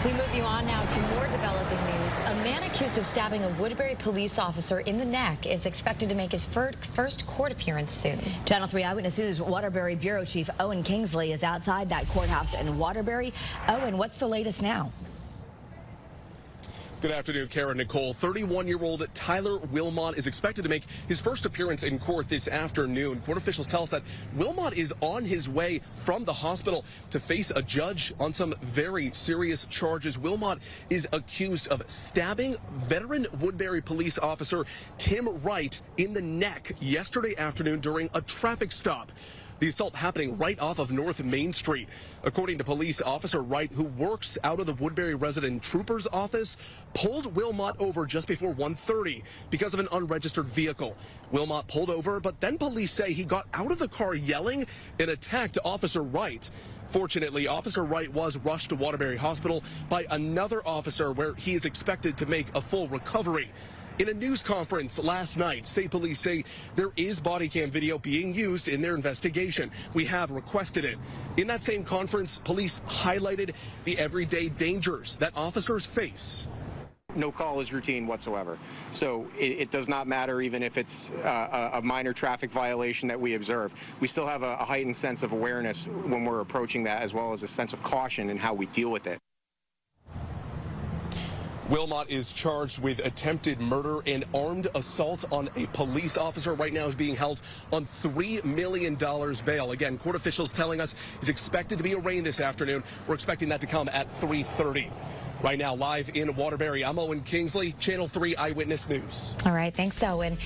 We move you on now to more developing news. A man accused of stabbing a Woodbury police officer in the neck is expected to make his first court appearance soon. Channel 3 Eyewitness News Waterbury Bureau Chief Owen Kingsley is outside that courthouse in Waterbury. Owen, what's the latest now? Good afternoon, Karen Nicole. 31-year-old Tyler Wilmot is expected to make his first appearance in court this afternoon. Court officials tell us that Wilmot is on his way from the hospital to face a judge on some very serious charges. Wilmot is accused of stabbing veteran Woodbury police officer Tim Wright in the neck yesterday afternoon during a traffic stop. The assault happening right off of North Main Street. According to police, Officer Wright, who works out of the Woodbury resident trooper's office, pulled Wilmot over just before 1:30 because of an unregistered vehicle. Wilmot pulled over, but then police say he got out of the car yelling and attacked Officer Wright. Fortunately, Officer Wright was rushed to Waterbury Hospital by another officer where he is expected to make a full recovery. In a news conference last night, state police say there is body cam video being used in their investigation. We have requested it. In that same conference, police highlighted the everyday dangers that officers face. No call is routine whatsoever. So it does not matter even if it's a minor traffic violation that we observe. We still have a heightened sense of awareness when we're approaching that, as well as a sense of caution in how we deal with it. Wilmot is charged with attempted murder and armed assault on a police officer. Right now is being held on $3 million bail. Again, court officials telling us he's expected to be arraigned this afternoon. We're expecting that to come at 3:30. Right now, live in Waterbury, I'm Owen Kingsley, Channel 3 Eyewitness News. All right, thanks, Owen.